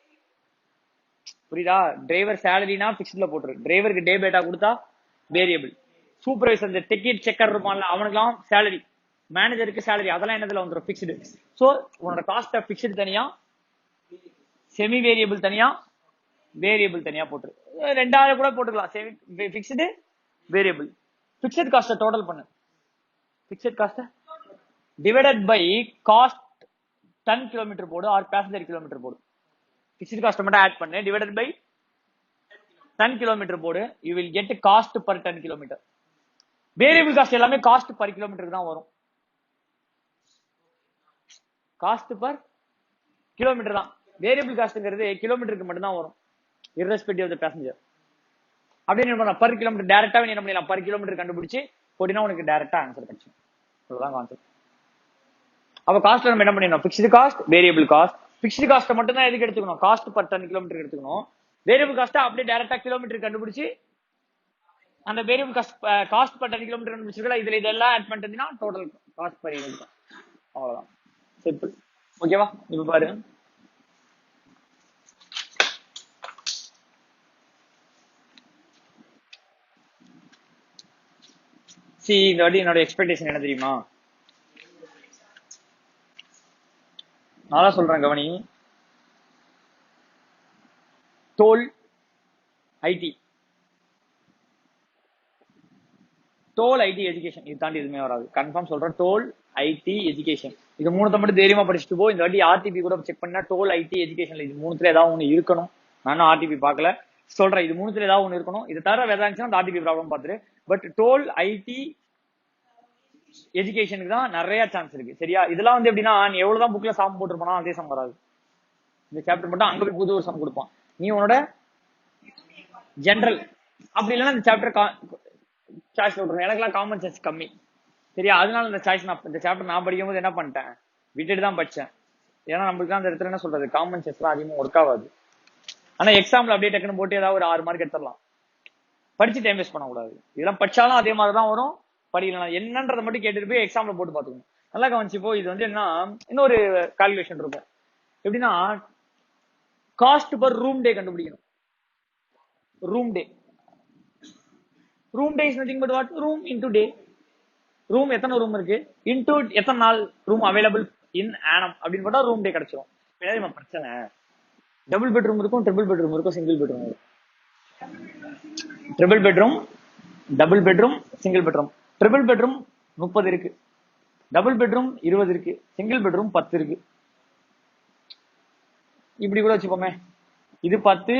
புரியுதா? டிரைவர் சேலரினா பிக்ஸ்ட்ல போட்டுரு. டிரைவருக்கு டே பேட்டா கொடுத்தா வேரியபிள். சூப்பர்வைசர் இந்த டிக்கெட் செக்கர் இருப்பான்ல அவனுக்குலாம் சேலரி, மேனேஜருக்கு சேலரி, அதெல்லாம் என்னதுல வந்துடும் பிக்ஸ்டு. சோ உன்னோட காஸ்ட் பிக்ஸ்டு தனியா, செமி வேரியபிள் தனியா, வேரியபிள் தனியா போட்டுரு. ரெண்டாவது கூட போட்டுக்கலாம், semi fixed variable. Fixed cost total பண்ணு. Fixed cost divided by cost ton kilometre போடு ஆர் பேசஞ்சர் கிலோமீட்டர் போடு. பிக்ஸ்ட் காஸ்ட் மட்டும் ஆட் பண்ணு, டிவைடட் பை டன் கிலோமீட்டர் போடு. You will get cost per ton kilometre. Variable cost எல்லாமே cost per கிலோமீட்டருக்கு தான் வரும். காஸ்ட் பர் கிலோமீட்டர் தான். வேரியபிள் காஸ்ட்ங்கிறது கிலோமீட்டருக்கு மட்டும் தான் வரும், irrespective of the passenger. அப்படின்னு என்ன பர் கிலோமீட்டர் டைரக்டா நீ என்ன பண்ணலாம், பர் கிலோமீட்டர் கண்டுபிடிச்சு போட்டினா உனக்கு டைரக்டா ஆன்சர் கிடைக்கும். அவ்வளவுதான் கான்செப்ட். அப்ப காஸ்ட் நம்ம என்ன பண்ணிடணும், fixed cost, variable cost. Fixed cost மட்டும் தான் எதுக்கு எடுத்துக்கணும், காஸ்ட் பர் டன் கிலோமீட்டர் எடுத்துக்கணும். வேரியபிள் காஸ்ட் அப்படியே டைரக்டா கிலோமீட்டர் கண்டுபிடிச்சு அந்த variable cost per ton kilometre கண்டுபிடிச்சிருக்கல, இதுல இதெல்லாம் ஆட் பண்ணிட்டீங்கன்னா டோட்டல் காஸ்ட் பர் யூனிட். அவ்வளவுதான், சிம்பிள். ஓகேவா? இப்ப பாரு, இந்த வாட்டி என்னோட எக்ஸ்பெக்டேஷன் என்ன தெரியுமா, நான் சொல்றேன் கவனி. Toll ID, toll ID education, இது தாண்டி எதுவுமே வராது. கன்ஃபார்ம் சொல்றேன், டோல் ஐடி எஜுகேஷன். இது மூணுத்த மட்டும் தைரியமா படிச்சுட்டு போ. இந்த வாட்டி ஆர்டிபி கூட செக் பண்ணா டோல் ஐடி எஜுகேஷன்ல இது மூணுத்துல ஏதாவது ஒண்ணு இருக்கணும். நானும் ஆர்டிபி பார்க்கல, சொல்றேன் இது மூணுத்துல ஏதாவது ஒண்ணு இருக்கணும். இது தவிர வேற இருந்துச்சுன்னா அந்த ஆர்டிபி ப்ராப்ளம் பாத்துரு. பட் டோல் ஐடி எஜுகேஷனுக்கு தான் நிறைய சான்ஸ் இருக்கு. சரியா? இதெல்லாம் வந்து எப்படின்னா, நீ எவ்வளவுதான் புக்ல சாம் போட்டுருப்பானோ அதே சம் வராது. இந்த சாப்டர் மட்டும் அங்க போய் புது ஒரு சம் கொடுப்பான். நீ உன்னோட ஜெனரல் அப்படி இல்லைன்னா இந்த சாப்டர் சாய்ஸ் விட்டுரும். எனக்குலாம் காமன் சென்ஸ் கம்மி. சரியா? அதனால இந்த சாய்ஸ் இந்த சாப்டர் நான் படிக்கும் போது என்ன பண்ணிட்டேன், விட்டுட்டு தான் படிச்சேன். ஏன்னா நம்மளுக்கு அந்த இடத்துல என்ன சொல்றது, காமன் சென்ஸ்லாம் அதிகமாக ஒர்க் ஆகாது. ஆனா எக்ஸாம்ல அப்படியே டக்குன்னு போட்டு ஏதாவது ஒரு 6 மார்க் எடுத்துடலாம். படிச்சு டைம் வேஸ்ட் பண்ணக்கூடாது. இதெல்லாம் படிச்சாலும் அதே மாதிரி தான் வரும், படிக்கலாம் என்னன்றதை மட்டும் கேட்டுட்டு போய் எக்ஸாம்ல போட்டு பாத்துக்கணும். நல்லா கவனிச்சுப்போ. இது வந்து என்ன, இன்னொரு கால்குலேஷன் இருக்கும். எப்படின்னா, காஸ்ட் பர் ரூம் டே கண்டுபிடிக்கணும். Room day, room day is nothing but what, room into day. Room எத்தனை ரூம் இருக்கு இன்டு எத்தனை நாள் ரூம் அவைலபிள் இன் ஆனம் அப்படின்னு போட்டா ரூம் டே கிடைச்சிரும். பிரச்சனை, டபுள் பெட்ரூம் இருக்கும், ட்ரிபிள் பெட்ரூம் இருக்கும், சிங்கிள் பெட்ரூம் இருக்கும். Triple bedroom, double bedroom, single bedroom. Triple bedroom 30 இருக்கு, டபுள் பெட்ரூம் 20 இருக்கு, சிங்கிள் பெட்ரூம் 10 இருக்கு. இப்படி கூட வச்சுப்போமே, இது 10,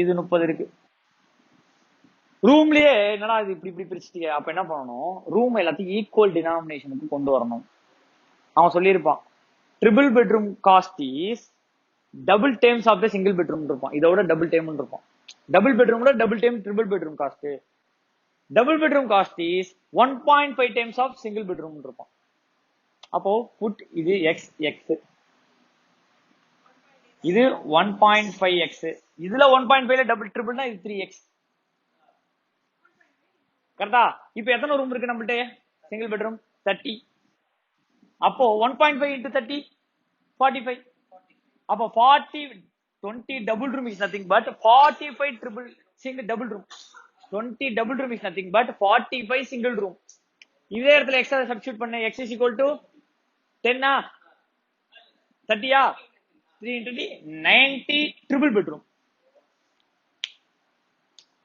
இது 30 இருக்கு. ரூம்லயே என்னடா இது இப்படி இப்படி பிரிச்சுட்டீங்க, அப்ப என்ன பண்ணணும், ரூம் எல்லாத்தையும் ஈக்குவல் டினாமினேஷனுக்கு கொண்டு வரணும். அவன் சொல்லியிருப்பான், triple bedroom cost is double times of the single bedroom இருப்பான். இதோட டபுள் டைம் இருப்பான். Double bedroom double time triple bedroom cost. Double bedroom cost is 1.5 times of single bedroom இருப்பான். அப்போ புட் இது எக்ஸ் எக்ஸ், இது 1.5 எக்ஸ், இதுல 1.5 double ட்ரிபிள்னா இது 3x. கரெக்டா? இப்ப எத்தனை ரூம் இருக்கு நம்மள்ட்ட, சிங்கிள் பெட்ரூம் 30. அப்போ 1.5 into 30 45. அப்போ 20 double room is nothing but 45 triple single double room. 20 double room is nothing but 45 single room. இதே இடத்துல எக்ஸ்ட்ரா சப்ஸ்டிட்யூட் பண்ண, x is equal to 10 30 3 into 90 triple bedroom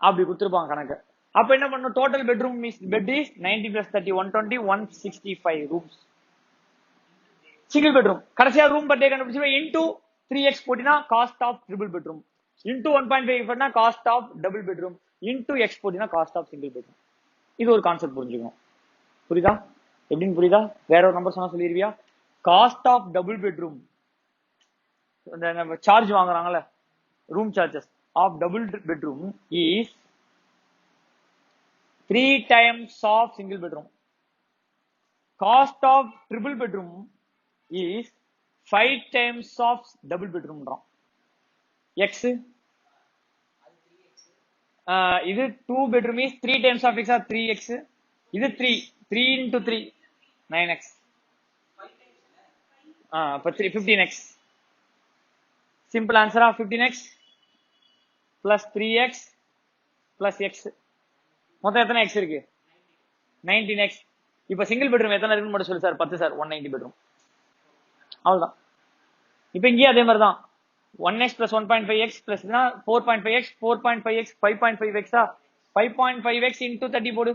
அப்படி கொடுத்துருப்பாங்க கணக்கு. அப்ப என்ன பண்ணும், total bedroom bed is 90 plus 30 120 165 rooms. Single bedroom கடைசியா ரூம் பர் டே கண்டுபிடிச்சு இன்டூ 3x போட்டினா cost of triple bedroom, into 1.5 பண்ணா cost of double bedroom, into X போட்டினா காஸ்ட் ஆஃப் சிங்கிள் பெட்ரூம். இது ஒரு கான்செப்ட் புரிஞ்சுக்கணும். புரியுதா? எப்படின்னு புரியுதா? வேற ஒரு நம்பர் சொன்னா சொல்லிருவியா? காஸ்ட் ஆஃப் டபுள் பெட்ரூம், இந்த சார்ஜ் வாங்குறாங்கல்ல, room charges of double bedroom is 3 times of single bedroom. Cost of triple bedroom is 5 times of double bedroom. X இது 2 bedroom is 3 times of x or 3x. இது 3 into 3 9x. அப்ப 15x. Simple answer of 15x. Plus 3x plus x. மொத்தம் எத்தனை x இருக்கு? 19x. இப்ப single bedroom எத்தனை இருக்குன்னு மட்டும் சொல்லு சார். 10 சார். 190 பெட்ரூம். அவ்வளவுதான். இப்ப இங்கேயும் அதே மாதிரி தான். 1x plus 1.5x plus 4.5x 4.5x 5.5x 5.5x into 30 போடு.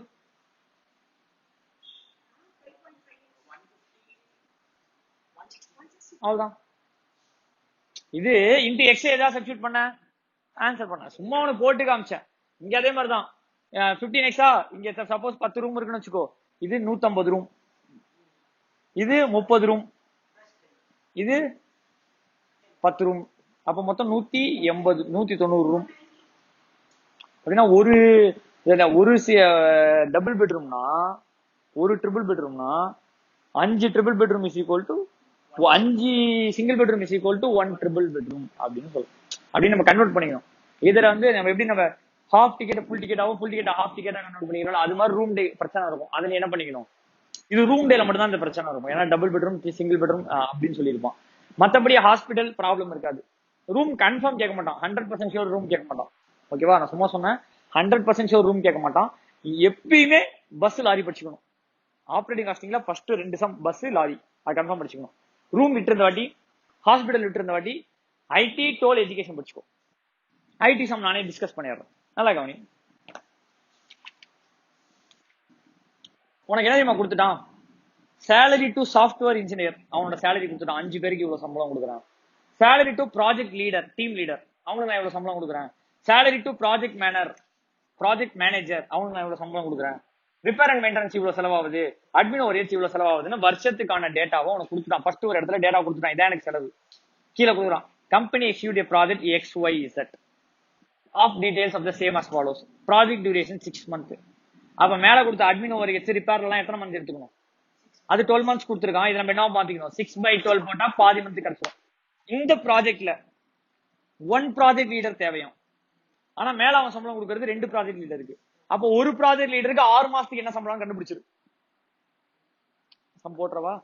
அவ்வளவுதான். இது இன்டு எக்ஸ் ஏதாவது சப்ஸ்டியூட் பண்ண ஆன்சர் பண்ண சும்மா உனக்கு போட்டு காமிச்சேன். இங்க அதே மாதிரி தான். 15x இங்க சப்போஸ் 10 ரூம் இருக்குன்னு வச்சுக்கோ. இது 150 ரூம், இது 30 ரூம், இது 10 ரூம். அப்ப மொத்தம் 180 190 ரூம். அப்படின்னா ஒரு டபுள் பெட்ரூம்னா, ஒரு ட்ரிபிள் பெட்ரூம்னா 5 triple bedroom is equal to 5 single bedroom is equal to 1 triple bedroom அப்படின்னு சொல்லும். அப்படின்னு நம்ம கன்வெர்ட் பண்ணிக்கணும். இதுல வந்து நம்ம எப்படி நம்ம ஹாஃப் டிக்கெட் ஃபுல் டிக்கெட்டாவும் ஃபுல் டிக்கெட் ஹாஃப் டிக்கெட்டா கன்வெர்ட் பண்ணிக்கிறோம். அது மாதிரி ரூம் டே பிரச்சனை இருக்கும். அதை நீ என்ன பண்ணிக்கணும், இது ரூம் டேல மட்டும் தான் இந்த பிரச்சனை இருக்கும். ஏன்னா டபுள் பெட்ரூம் சிங்கிள் பெட்ரூம் அப்படின்னு சொல்லியிருப்பான். மற்றபடி ஹாஸ்பிட்டல் ப்ராப்ளம் இருக்காது. ரூம் கன்ஃபார்ம் கேட்க மாட்டான். 100% ஷூர் ரூம் கேட்க மாட்டான். ஓகேவா? நான் சும்மா சொன்னேன். 100% ஷூர் ரூம் கேட்க மாட்டான். எப்பயுமே பஸ் லாரி படிச்சுக்கணும். ஆப்ரேட்டிங் காஸ்டிங்ல ஃபர்ஸ்ட் 2 சம் பஸ் லாரி, அது கன்ஃபார்ம் படிச்சுக்கணும். ரூம் விட்டு இருந்த வாட்டி, ஹாஸ்பிட்டல் விட்டு இருந்த வாட்டி, ஐடி டோல் எஜுகேஷன் படிச்சுக்கோ. ஐடி சம் நானே டிஸ்கஸ் பண்ணிடுறேன். நல்லா கவனி. உனக்கு என்ன தெரியுமா கொடுத்துட்டான்? சேலரி டு சாஃப்ட்வேர் இன்ஜினியர், அவனோட சேலரி கொடுத்துட்டான். 5 பேருக்கு இவ்வளவு சம்பளம் கொடுக்குறான். Salary to project leader, team leader, அவனுக்கு நான் எவ்வளவு சம்பளம் கொடுக்குறேன். சேலரி டு ப்ராஜெக்ட் மேனேஜர், அவனுக்கு நான் எவ்வளவு சம்பளம் கொடுக்குறேன். ரிப்பேர் அண்ட் மெயின்டெனன்ஸ் இவ்வளவு செலவாகுது, அட்மின் ஒரு இவ்வளவு செலவாகுதுன்னு வருஷத்துக்கான டேட்டாவை உனக்கு கொடுத்துட்டான். ஃபர்ஸ்ட் ஒரு இடத்துல டேட்டா கொடுத்துட்டான், இதான் எனக்கு செலவு. கீழே கொடுக்குறான், company issued a project XYZ of details of the same as follows. Project duration 6 months. அப்ப மேல கொடுத்த அட்மின் ஓவர் ஹெச் ரிப்பேர் எல்லாம் எத்தனை மந்த் எடுத்துக்கணும்? அது 12 months கொடுத்துருக்கான். இதை நம்ம என்ன பாத்துக்கணும், 6/12 போட்டா பாதி மந்த் கிடைச்சிடும். இந்த ப்ராஜெக்ட்ல 1 ப்ராஜெக்ட் லீடர் தேவையும். ஆனா மேல அவன் சம்பளம் கொடுக்கறது 2 ப்ராஜெக்ட் லீடருக்கு. அப்போ ஒரு ப்ராஜெக்ட் லீடருக்கு 6 மாசத்துக்கு என்ன சம்பளம் கண்டுபிடிச்சிரு. சம் போட்டுறவா?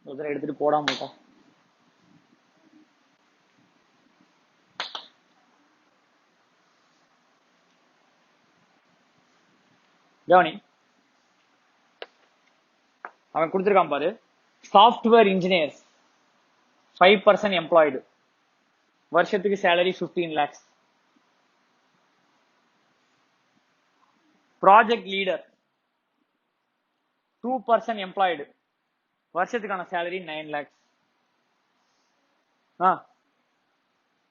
எடுத்துட்டு போடாம கவனி. அவன் கொடுத்திருக்கான் பாரு, சாஃப்ட்வேர் இன்ஜினியர்ஸ் 5% எம்ப்ளாய்டு, வருஷத்துக்கு salary 15 lakhs. Project leader 2% employed, வருஷத்துக்கான salary 9 lakhs.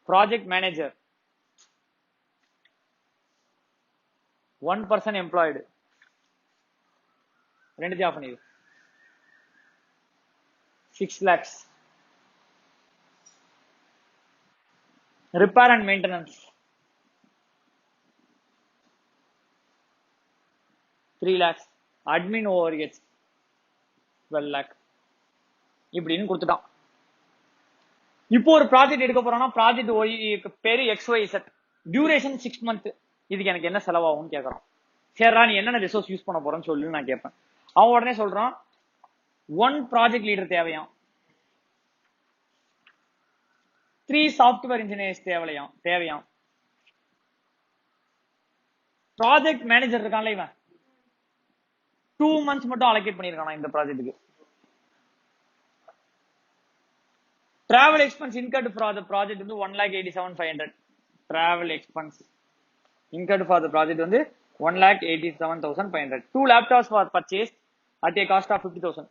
Project manager 1% employed, ரெண்டுத்தையும் ஆஃப் பண்ணிடு, 6 lakhs. Repair and maintenance 3 lakhs. Admin overhead 12 lakh. இப்படின்னு கொடுத்துட்டான். இப்போ ஒரு ப்ராஜெக்ட் எடுக்க போறோம்னா, ப்ராஜெக்ட் பேரு XYZ, டியூரேஷன் 6 months. இதுக்கு எனக்கு என்ன செலவாகும்னு கேட்கறான். சரிடா, நீ என்னென்ன ரிசோர்ஸ் யூஸ் பண்ண போறேன்னு சொல்லு நான் கேட்பேன். அவன் உடனே சொல்றான் 1 ப்ராஜெக்ட் லீடர் தேவையாம், 3 சாஃப்ட்வேர் இன்ஜினியர்ஸ் தேவையாம். ப்ராஜெக்ட் மேனேஜர் இருக்கான்ல, இவன் 2 months மட்டும் அலோகேட் பண்ணிருக்கானா இந்த ப்ராஜெக்ட்டுக்கு. Travel expense incurred for the project வந்து 1,87,500. Travel expense incurred for the project வந்து 1,87,500. 2 laptops for purchase at a cost of 50,000.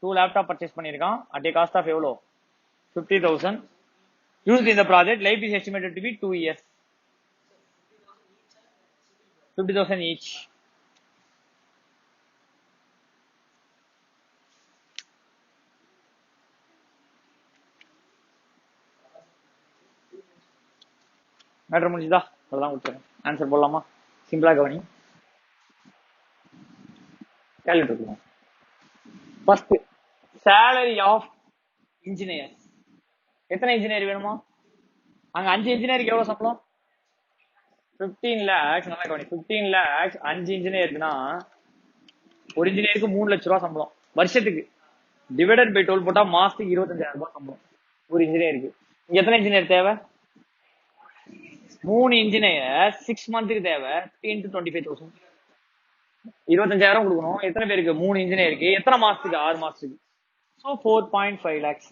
2 laptop purchase பண்ணிருக்கான் அட் ஏ காஸ்ட் ஆஃப் எவ்வளோ? 50,000. used in the project. Life is estimated to be 2 years. 50,000 each. Matter முடிஞ்சுதா? அவ்வளவுதான் கொடுத்துருங்க. Answer போடலாமா? சிம்பிளா கவனி. Calculator first salary of engineers. எத்தனை engineer வேணுமா? அங்க 5 இன்ஜினியருக்கு எவ்வளவு சம்பளம்? 15 lakhs. நல்லா கவனி, 15 lakhs 5 இன்ஜினியருக்குன்னா ஒரு இன்ஜினியருக்கு 3 லட்ச ரூபாய் சம்பளம் வருஷத்துக்கு. டிவைடட் பை 12 போட்டா மாசத்துக்கு 25,000 ரூபாய் சம்பளம் ஒரு இன்ஜினியருக்கு. இங்க எத்தனை இன்ஜினியர் தேவை? 3 இன்ஜினியர் 6 மந்த்துக்கு தேவை இன்ட்டு 25,000 25,000 கொடுக்கணும். எத்தனை பேருக்கு? 3 இன்ஜினியருக்கு. எத்தனை மாசத்துக்கு? 6 மாசத்துக்கு. So 4.5 lakhs.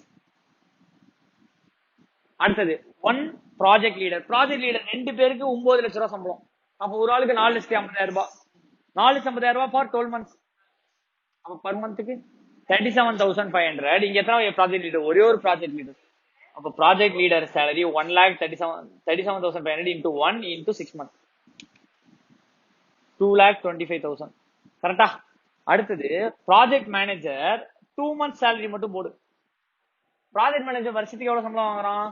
அடுத்தது one project leader. Project leader 2 பேருக்கு 9 லட்ச ரூபாய் சம்பளம். அப்போ ஒரு ஆளுக்கு 4,50,000 ரூபாய். 4,50,000 ஃபார் 12 months. அப்ப பர் மந்த்துக்கு 37,500. இங்க எத்தனை ப்ராஜெக்ட் லீடர்? ஒரே ஒரு ப்ராஜெக்ட் லீடர். அப்ப project leader salary 1,37,500 into 1 into 6 months 2,25,000. கரெக்டா? அடுத்தது ப்ராஜெக்ட் மேனேஜர் 2 months சேலரி மட்டும் போடு. ப்ராஜெக்ட் மேனேஜர் வருஷத்துக்கு எவ்வளவு சம்பளம் வாங்குறான்?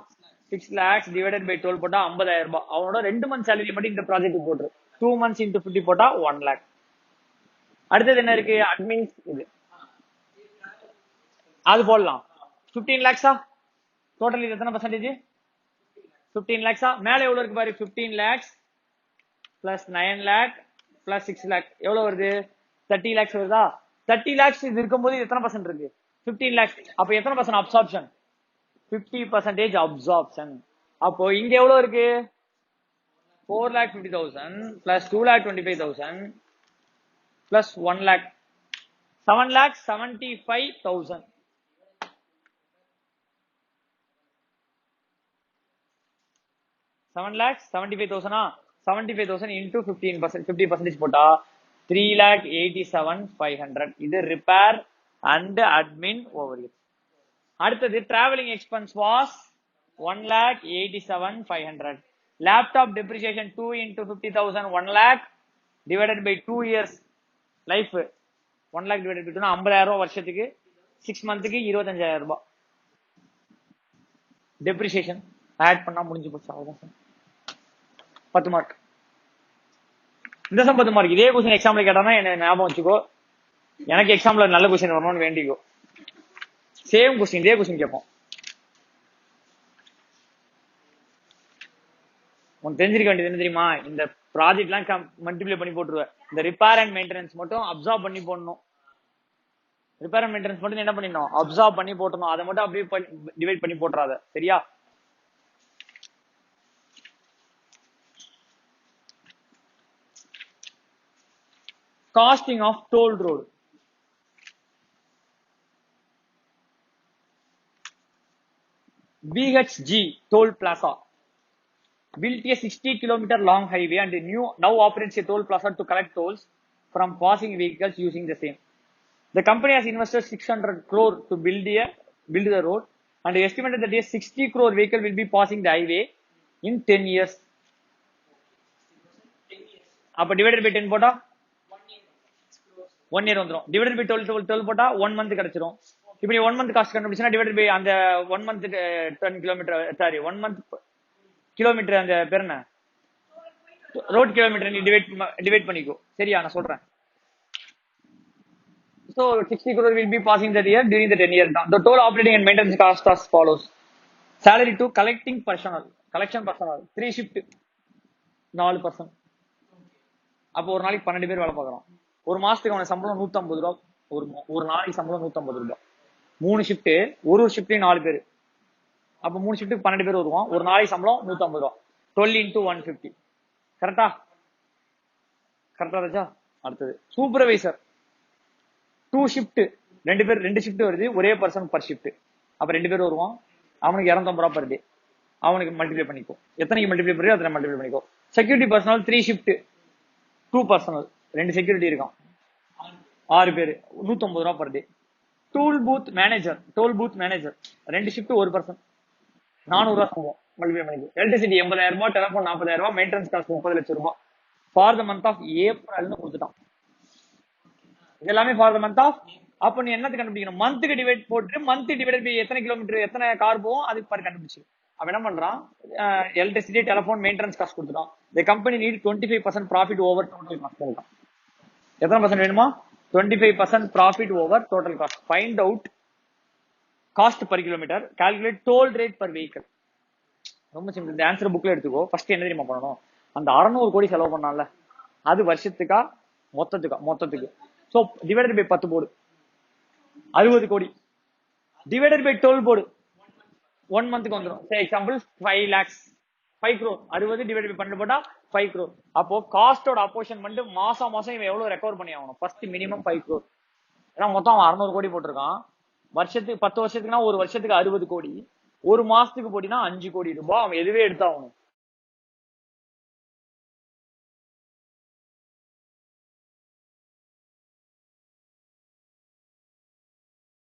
6 lakhs டிவைடட் பை 12 போட்டா 50,000 ரூபாய். அவனோட 2 months சேலரி மட்டும் இந்த ப்ராஜெக்ட் போட்டுரு. 2 months இன்டூ 50 போட்டா 1 lakh. அடுத்தது என்ன இருக்கு? அட்மின்ஸ். இது அது போடலாம். 15 lakhs டோட்டல். இது எத்தனை பர்சன்டேஜ்? 15 lakhs. மேல எவ்வளவு இருக்கு பாரு? 15 lakhs plus 9 lakh plus 6 lakh எவ்வளவு வருது? 30 lakhs வருதா? 30 lakhs இது இருக்கும்போது எத்தனை பர்சன்ட் இருக்கு? 15 lakhs. அப்ப எத்தனை பர்சன்ட் அப்சார்ப்ஷன்? 50% அப்சார்ப்ஷன். அப்போ இங்க எவ்வளவு இருக்கு? 4,50,000 பிளஸ் 2,25,000 பிளஸ் 1 lakh 7,75,000. 7,75,000 75,000 into 15%, 50% போட்டா 3,87,500. இது ரிப்பேர் அண்ட் அட்மின் ஓவர்ஹெட். அடுத்தது travelling expense was 1,87,500. Laptop depreciation 2 into 50,000 1 lakh divided by 2 years life. 1 lakh divided by 2 50,000 ரூபாய் வருஷத்துக்கு. 6 மந்த்துக்கு 25,000 ரூபாய் டெப்ரிசியேஷன் ஆட் பண்ணா முடிஞ்சு போச்சு. அவ்வளவுதான். 10 மார்க். இந்த சம் 10 மார்க். இதே கொஸ்டின் எக்ஸாம்ல கேட்டானா என்ன ஞாபகம் வச்சுக்கோ. எனக்கு எக்ஸாம்ல நல்ல கொஸ்டின் வரணும்னு வேண்டிக்கோ. சேம் கொஸ்டின், இதே கொஸ்டின் கேட்போம். உனக்கு தெரிஞ்சிருக்க வேண்டியது என்ன தெரியுமா? இந்த ப்ராஜெக்ட் எல்லாம் மல்டிப்ளை பண்ணி போட்டுருவேன். இந்த ரிப்பேர் அண்ட் மெயின்டெனன்ஸ் மட்டும் அப்சர்வ் பண்ணி போடணும். ரிப்பேர் அண்ட் மெயின்டெனன்ஸ் மட்டும் என்ன பண்ணிடணும்? அப்சர்வ் பண்ணி போட்டணும். அதை மட்டும் அப்படியே டிவைட் பண்ணி போட்டுறாத. சரியா? Costing of toll road. BHG toll plaza built a 60-kilometer long highway and now operates a toll plaza to collect tolls from passing vehicles using the same. The company has invested 600 crore to build the road and estimated that a 60 crore vehicle will be passing the highway in 10 years. அப்ப divided by 10 போட்டா 1 year வந்துரும். Divided by 12 போட்டா 1 month கிடைச்சிரும். இப்படி 1 month cost கண்டுபிடிச்சா divided by அந்த 1 month 10 kilometre, sorry 1 month kilometre, அந்த பேர் என்ன, ரோட் கிலோமீட்டர் நீ டிவைட் பண்ணிக்கோ. சரியா? நான் சொல்றேன். So 60 crore will be passing that year during the 10 year term. The toll operating and maintenance cost as follows. Salary to collection personnel 3 shift 4%. அப்போ ஒரு நாளைக்கு 12 பேர் வேலை பார்க்கறோம். ஒரு மாசத்துக்கு அவன சம்பளம் 150 ரூபாய். ஒரு நாளைக்கு சம்பளம் 150 ரூபாய். 3 ஷிஃப்ட், ஒரு ஷிஃப்ட்லயும் 4 பேர். அப்ப 3 ஷிஃப்ட்டுக்கு 12 பேர் வருவான். ஒரு நாளைக்கு சம்பளம் 150 ரூபாய். 12 into 150. கரெக்டா? கரெக்டா ராஜா? அடுத்தது சூப்பர்வைசர் 2 ஷிஃப்ட், 2 பேர், 2 ஷிஃப்ட் வருது. ஒரே பர்சன் பர் ஷிஃப்ட். அப்ப 2 பேர் வருவான். அவனுக்கு 250 ரூபாய் பர் டே. அவனுக்கு மல்டிப்ளை பண்ணிக்கோ. எத்தனைக்கு மல்டிப்ளை பண்ணியோ அத்தனை மல்டிப்ளை பண்ணிக்கோ. Security personnel 3 shift 2 personnel, 2 security இருக்கான், 6 பேர், 150 ரூபாய் per day. Toll booth manager 2 shift 1 person, 400 ரூபாய் சம்பளம், மல்டிப்ளை பண்ணிக்கோ. எலக்ட்ரிசிட்டி 80,000 ரூபாய், டெலிபோன் 40,000 ரூபாய், மெயின்டெனன்ஸ் காஸ்ட் 30 லட்சம் ரூபாய். ஃபார் த மந்த் ஆஃப் ஏப்ரல்னு கொடுத்துட்டான். இது எல்லாமே ஃபார் த மந்த் ஆஃப். அப்ப நீ என்னத்துக்கு கண்டுபிடிக்கணும்? மந்த்துக்கு டிவைட் போட்டு மந்த் டிவைட் பை எத்தனை கிலோமீட்டர், எத்தனை கார் போகும் அதுக்கு பாரு கண்டுபிடிச்சு. அவன் என்ன பண்றான்? எலக்ட்ரிசிட்டி, டெலிபோன், மெயின்டெனன்ஸ் காஸ்ட் கொடுத்துட்டான். The company need 25% profit over total cost கொடுத்தான். எத்தனை பர்சன்ட் வேணுமா? 25% profit over total cost. Find out cost per kilometre, calculate toll rate per vehicle. ரொம்ப சிம்பிள். இந்த ஆன்சர் புக்ல எடுத்துக்கோ. ஃபர்ஸ்ட் என்ன தெரியுமா பண்ணணும்? அந்த 600 கோடி செலவு பண்ணால அது வருஷத்துக்கா மொத்தத்துக்கு. சோ டிவைடட் பை 10 போடு, 60 கோடி. டிவைடட் பை 12 போடு, 1 மந்த்துக்கு வந்துடும். Example 5 lakhs. 5 crore 60 divide by 12 போட்டா 5 crore. அப்போ காஸ்டோட அப்போர்ஷன் பண்ணிட்டு மாசம் மாசம் இவன் எவ்வளவு ரெக்கவர் பண்ணி ஆகணும்? First minimum 5 crore. ஏன்னா மொத்தம் அவன் 600 கோடி போட்டிருக்கான். வருஷத்துக்கு 10 வருஷத்துக்குனா ஒரு வருஷத்துக்கு 60 கோடி, ஒரு மாசத்துக்கு போட்டினா 5 கோடி ரூபாய் அவன் எதுவே எடுத்தாகணும்.